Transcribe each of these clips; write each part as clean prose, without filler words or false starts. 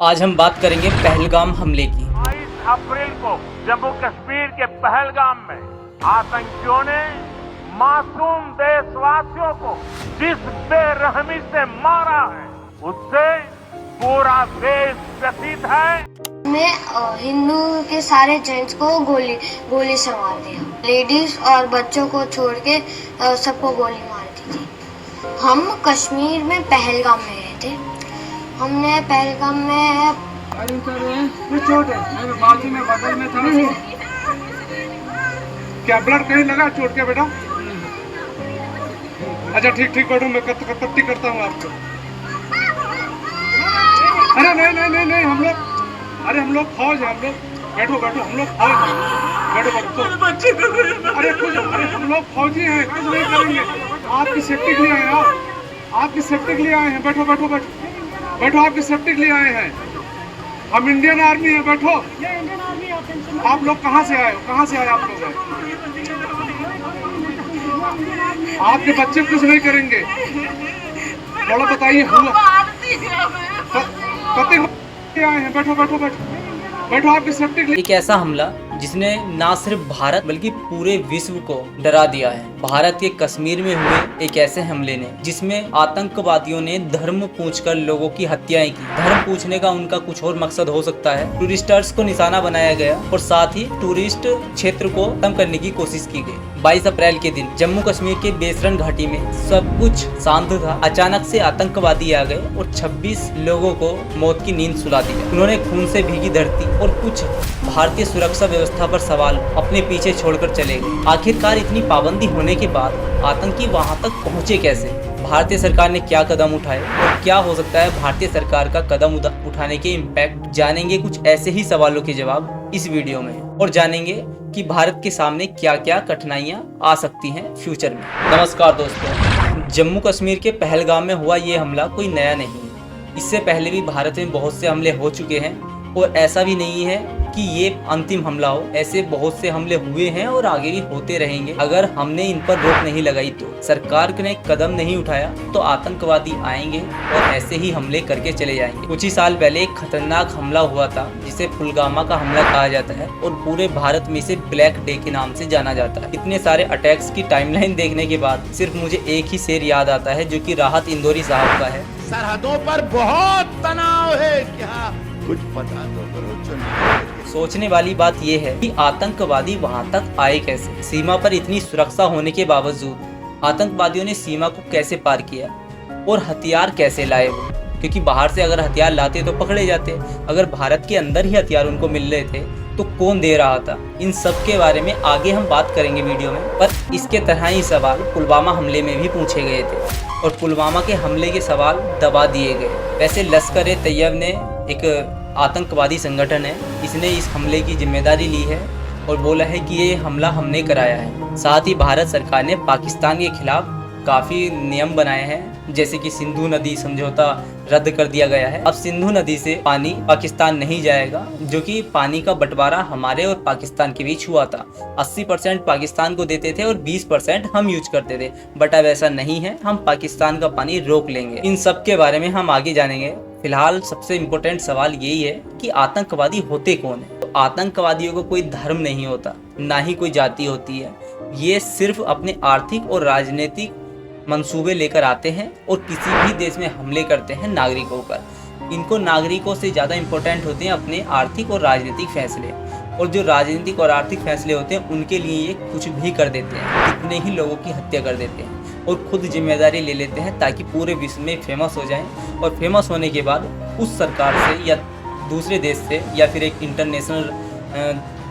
आज हम बात करेंगे पहलगाम हमले की। 22 अप्रैल को जम्मू कश्मीर के पहलगाम में आतंकियों ने मासूम देशवासियों को जिस बेरहमी से मारा है उससे पूरा देश व्यथित है। ने हिंदू के सारे जेंट्स को गोली से मार दिया। लेडीज और बच्चों को छोड़ के सबको गोली मार दी थी। हम कश्मीर में पहलगाम में गए थे। हमने पहलगाम में चोट है बाजू में बगल में था। क्या ब्लड कहीं लगा चोट के बेटा? अच्छा ठीक बैठो, मैं पट्टी करता हूँ आपको। अरे नहीं हम लोग फौज है, हम लोग बैठो हम लोग फौज है, बैठो अरे हम लोग फौजी हैं, कुछ नहीं करेंगे। आपकी सेफ्टी के लिए आए हैं, आपकी सेफ्टी के लिए आए हैं। बैठो आपकी सेफ्टी के लिए आए हैं। हम इंडियन आर्मी है, बैठो। आप लोग कहाँ से आए आप लोग? आपके बच्चे कुछ नहीं करेंगे। थोड़ा बताइए कते आए हैं? बैठो आपकी सेफ्टी के लिए। एक ऐसा हमला जिसने ना सिर्फ भारत बल्कि पूरे विश्व को डरा दिया है। भारत के कश्मीर में हुए एक ऐसे हमले ने जिसमें आतंकवादियों ने धर्म पूछकर लोगों की हत्याएं की। धर्म पूछने का उनका कुछ और मकसद हो सकता है। टूरिस्टर्स को निशाना बनाया गया और साथ ही टूरिस्ट क्षेत्र को खत्म करने की कोशिश की गई। 22 अप्रैल के दिन जम्मू कश्मीर के बेसरन घाटी में सब कुछ शांत था। अचानक से आतंकवादी आ गए और 26 लोगों को मौत की नींद सुला दी। उन्होंने खून से भीगी धरती और कुछ भारतीय सुरक्षा व्यवस्था पर सवाल अपने पीछे छोड़कर चले गए। आखिरकार इतनी पाबंदी होने के बाद आतंकी वहां तक पहुंचे कैसे? भारतीय सरकार ने क्या कदम उठाए और क्या हो सकता है भारतीय सरकार का कदम उठाने के इम्पैक्ट? जानेंगे कुछ ऐसे ही सवालों के जवाब इस वीडियो में और जानेंगे कि भारत के सामने क्या क्या कठिनाइयां आ सकती हैं फ्यूचर में। नमस्कार दोस्तों, जम्मू कश्मीर के पहलगाम में हुआ ये हमला कोई नया नहीं है। इससे पहले भी भारत में बहुत से हमले हो चुके हैं और ऐसा भी नहीं है कि ये अंतिम हमला हो। ऐसे बहुत से हमले हुए हैं और आगे भी होते रहेंगे। अगर हमने इन पर रोक नहीं लगाई तो, सरकार ने कदम नहीं उठाया तो आतंकवादी आएंगे और ऐसे ही हमले करके चले जाएंगे। कुछ ही साल पहले एक खतरनाक हमला हुआ था जिसे पुलवामा का हमला कहा जाता है और पूरे भारत में इसे ब्लैक डे के नाम से जाना जाता है। इतने सारे अटैक्स की टाइमलाइन देखने के बाद सिर्फ मुझे एक ही शेर याद आता है जो कि राहत इंदौरी साहब का है। सरहदों पर बहुत तनाव है, क्या कुछ पता तो करो। सोचने वाली बात यह है कि आतंकवादी वहां तक आए कैसे? सीमा पर इतनी सुरक्षा होने के बावजूद आतंकवादियों ने सीमा को कैसे पार किया और हथियार कैसे लाए वो? क्योंकि बाहर से अगर हथियार लाते तो पकड़े जाते, अगर भारत के अंदर ही हथियार उनको मिल रहे थे तो कौन दे रहा था? इन सब के बारे में आगे हम बात करेंगे वीडियो में। पर इसके तरह ही सवाल पुलवामा हमले में भी पूछे गए थे और पुलवामा के हमले के सवाल दबा दिए गए। वैसे लश्कर-ए-तैयब ने एक आतंकवादी संगठन है, इसने इस हमले की जिम्मेदारी ली है और बोला है कि ये हमला हमने कराया है। साथ ही भारत सरकार ने पाकिस्तान के खिलाफ काफ़ी नियम बनाए हैं, जैसे कि सिंधु नदी समझौता रद्द कर दिया गया है। अब सिंधु नदी से पानी पाकिस्तान नहीं जाएगा, जो कि पानी का बंटवारा हमारे और पाकिस्तान के बीच हुआ था। 80% पाकिस्तान को देते थे और 20% हम यूज करते थे, बट अब ऐसा नहीं है। हम पाकिस्तान का पानी रोक लेंगे। इन सब के बारे में हम आगे जानेंगे। फिलहाल सबसे इम्पोर्टेंट सवाल यही है कि आतंकवादी होते कौन है? तो आतंकवादियों को कोई धर्म नहीं होता, ना ही कोई जाति होती है। ये सिर्फ अपने आर्थिक और राजनीतिक मंसूबे लेकर आते हैं और किसी भी देश में हमले करते हैं नागरिकों पर। इनको नागरिकों से ज़्यादा इम्पोर्टेंट होते हैं अपने आर्थिक और राजनीतिक फैसले, और जो राजनीतिक और आर्थिक फैसले होते हैं उनके लिए ये कुछ भी कर देते हैं। कितने ही लोगों की हत्या कर देते हैं और खुद जिम्मेदारी ले लेते हैं ताकि पूरे विश्व में फेमस हो जाएं और फेमस होने के बाद उस सरकार से या दूसरे देश से या फिर एक इंटरनेशनल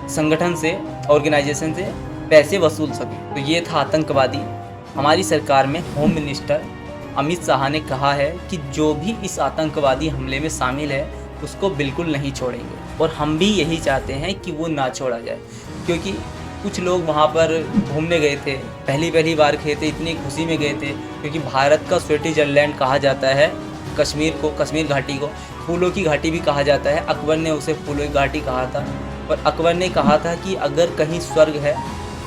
संगठन से, ऑर्गेनाइजेशन से पैसे वसूल सकें। तो ये था आतंकवादी। हमारी सरकार में होम मिनिस्टर अमित शाह ने कहा है कि जो भी इस आतंकवादी हमले में शामिल है उसको बिल्कुल नहीं छोड़ेंगे और हम भी यही चाहते हैं कि वो ना छोड़ा जाए, क्योंकि कुछ लोग वहाँ पर घूमने गए थे, पहली बार गए थे, इतनी खुशी में गए थे क्योंकि भारत का स्विट्जरलैंड कहा जाता है कश्मीर को, कश्मीर घाटी को फूलों की घाटी भी कहा जाता है। अकबर ने उसे फूलों की घाटी कहा था और अकबर ने कहा था कि अगर कहीं स्वर्ग है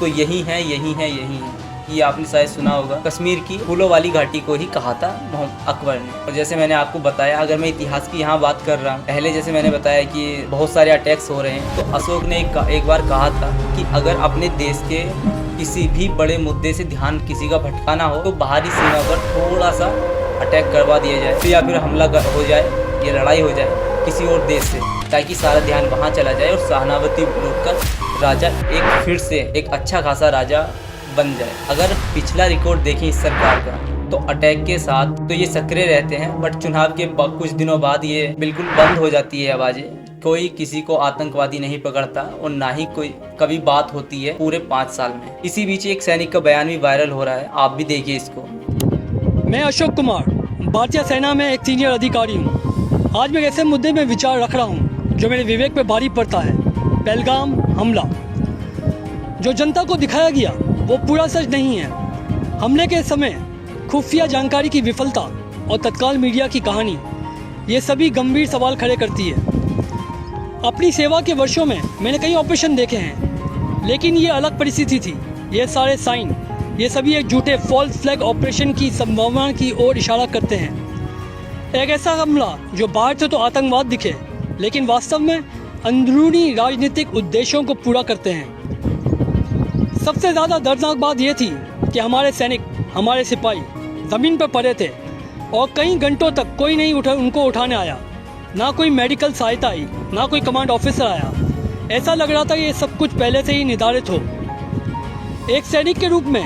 तो यही है, यही है, यही है। कि आपने शायद सुना होगा कश्मीर की फूलों वाली घाटी को ही कहा था मोहम्मद अकबर ने। और जैसे मैंने आपको बताया, अगर मैं इतिहास की यहाँ बात कर रहा हूँ, पहले जैसे मैंने बताया कि बहुत सारे अटैक्स हो रहे हैं, तो अशोक ने एक बार कहा था कि अगर अपने देश के किसी भी बड़े मुद्दे से ध्यान किसी का भटकाना हो तो बाहरी सीमा पर थोड़ा सा अटैक करवा दिया जाए, तो या फिर हमला हो जाए, ये लड़ाई हो जाए किसी और देश से, ताकि सारा ध्यान वहाँ चला जाए और सहानुभूति लूटकर राजा फिर से एक अच्छा खासा राजा बन जाए। अगर पिछला रिकॉर्ड देखें इस सरकार का, तो अटैक के साथ तो ये सक्रिय रहते हैं, बट चुनाव के कुछ दिनों बाद ये बिल्कुल बंद हो जाती है आवाज़ें। कोई किसी को आतंकवादी नहीं पकड़ता और ना ही कोई कभी बात होती है पूरे 5 साल में। इसी बीच एक सैनिक का बयान भी वायरल हो रहा है, आप भी देखिए इसको। मैं अशोक कुमार, भारतीय सेना में एक सीनियर अधिकारी हूँ। आज मैं ऐसे मुद्दे में विचार रख रहा हूँ जो मेरे विवेक पे भारी पड़ता है। पहलगाम हमला जो जनता को दिखाया गया वो पूरा सच नहीं है। हमले के समय खुफिया जानकारी की विफलता और तत्काल मीडिया की कहानी, ये सभी गंभीर सवाल खड़े करती है। अपनी सेवा के वर्षों में मैंने कई ऑपरेशन देखे हैं, लेकिन ये अलग परिस्थिति थी। ये सारे साइन, ये सभी एक झूठे फॉल्स फ्लैग ऑपरेशन की संभावना की ओर इशारा करते हैं। एक ऐसा हमला जो बाहर से तो आतंकवाद दिखे, लेकिन वास्तव में अंदरूनी राजनीतिक उद्देश्यों को पूरा करते हैं। सबसे ज़्यादा दर्दनाक बात यह थी कि हमारे सैनिक, हमारे सिपाही ज़मीन पर पड़े थे और कई घंटों तक कोई नहीं उनको उठाने आया। ना कोई मेडिकल सहायता आई, ना कोई कमांड ऑफिसर आया। ऐसा लग रहा था कि ये सब कुछ पहले से ही निर्धारित हो। एक सैनिक के रूप में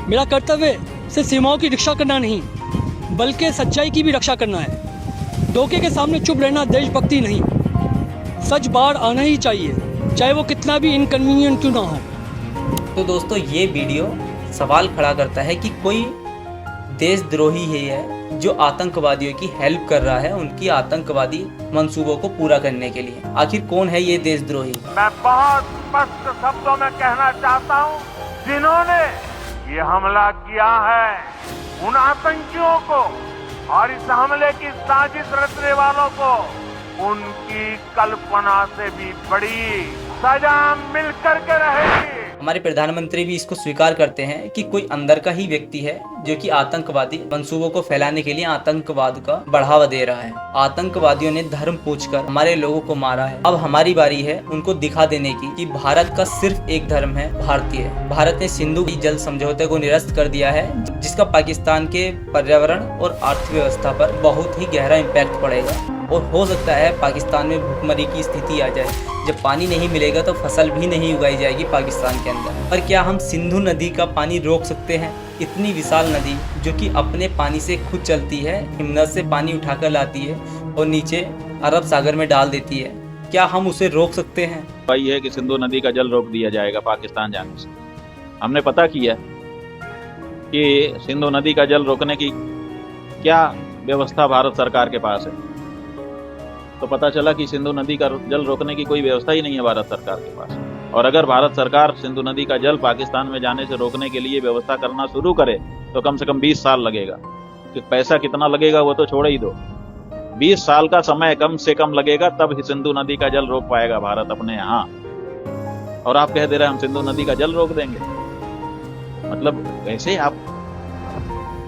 मेरा कर्तव्य सिर्फ सीमाओं की रक्षा करना नहीं, बल्कि सच्चाई की भी रक्षा करना है। धोखे के सामने चुप रहना देशभक्ति नहीं। सच बाहर आना ही चाहिए, चाहे वो कितना भी इनकन्वीनियंट क्यों ना हो। तो दोस्तों, ये वीडियो सवाल खड़ा करता है कि कोई देशद्रोही है जो आतंकवादियों की हेल्प कर रहा है उनकी आतंकवादी मंसूबों को पूरा करने के लिए। आखिर कौन है ये देशद्रोही? मैं बहुत स्पष्ट शब्दों में कहना चाहता हूँ, जिन्होंने ये हमला किया है, उन आतंकियों को और इस हमले की साजिश रचने वालों को उनकी कल्पना से भी बड़ी सजा मिल करके रहेगी। हमारे प्रधानमंत्री भी इसको स्वीकार करते हैं कि कोई अंदर का ही व्यक्ति है जो कि आतंकवादी मंसूबों को फैलाने के लिए आतंकवाद का बढ़ावा दे रहा है। आतंकवादियों ने धर्म पूछकर हमारे लोगों को मारा है। अब हमारी बारी है उनको दिखा देने की कि भारत का सिर्फ एक धर्म है, भारतीय। भारत ने सिंधु जल समझौते को निरस्त कर दिया है, जिसका पाकिस्तान के पर्यावरण और अर्थव्यवस्था पर बहुत ही गहरा इम्पैक्ट पड़ेगा और हो सकता है पाकिस्तान में भूखमरी की स्थिति आ जाए। जब पानी नहीं मिलेगा तो फसल भी नहीं उगाई जाएगी पाकिस्तान के अंदर। पर क्या हम सिंधु नदी का पानी रोक सकते हैं? इतनी विशाल नदी जो कि अपने पानी से खुद चलती है, हिमनद से पानी उठाकर लाती है और नीचे अरब सागर में डाल देती है, क्या हम उसे रोक सकते हैं? भाई है कि सिंधु नदी का जल रोक दिया जाएगा पाकिस्तान जाने से। हमने पता किया कि सिंधु नदी का जल रोकने की क्या व्यवस्था भारत सरकार के पास है, तो पता चला कि सिंधु नदी का जल रोकने की कोई व्यवस्था ही नहीं है भारत सरकार के पास। और अगर भारत सरकार सिंधु नदी का जल पाकिस्तान में जाने से रोकने के लिए व्यवस्था करना शुरू करे तो कम से कम 20 साल लगेगा। कि पैसा कितना लगेगा वो तो छोड़ ही दो, 20 साल का समय कम से कम लगेगा, तब ही सिंधु नदी का जल रोक पाएगा भारत अपने यहाँ। और आप कह दे रहे हैं हम सिंधु नदी का जल रोक देंगे, मतलब वैसे आप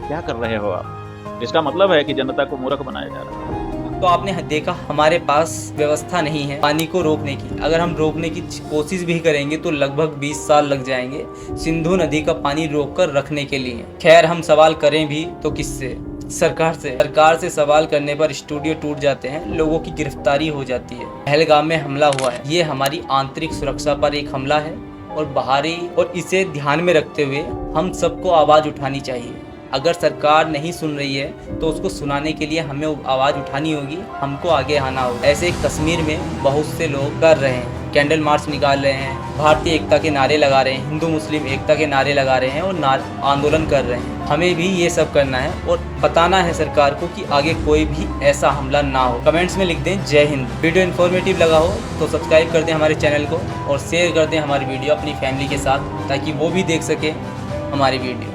क्या कर रहे हो आप? इसका मतलब है कि जनता को मूर्ख बनाया जा रहा है। तो आपने देखा हमारे पास व्यवस्था नहीं है पानी को रोकने की। अगर हम रोकने की कोशिश भी करेंगे तो लगभग 20 साल लग जाएंगे सिंधु नदी का पानी रोककर रखने के लिए। खैर, हम सवाल करें भी तो किससे? सरकार से सवाल करने पर स्टूडियो टूट जाते हैं, लोगों की गिरफ्तारी हो जाती है। पहलगाम में हमला हुआ है, ये हमारी आंतरिक सुरक्षा पर एक हमला है और बाहरी, और इसे ध्यान में रखते हुए हम सबको आवाज उठानी चाहिए। अगर सरकार नहीं सुन रही है तो उसको सुनाने के लिए हमें आवाज़ उठानी होगी, हमको आगे आना होगा। ऐसे कश्मीर में बहुत से लोग कर रहे हैं, कैंडल मार्च निकाल रहे हैं, भारतीय एकता के नारे लगा रहे हैं, हिंदू मुस्लिम एकता के नारे लगा रहे हैं और आंदोलन कर रहे हैं। हमें भी ये सब करना है और बताना है सरकार को कि आगे कोई भी ऐसा हमला ना हो। कमेंट्स में लिख दें जय हिंद। वीडियो इन्फॉर्मेटिव लगा हो तो सब्सक्राइब कर दें हमारे चैनल को और शेयर कर दें हमारी वीडियो अपनी फैमिली के साथ, ताकि वो भी देख सके हमारी वीडियो।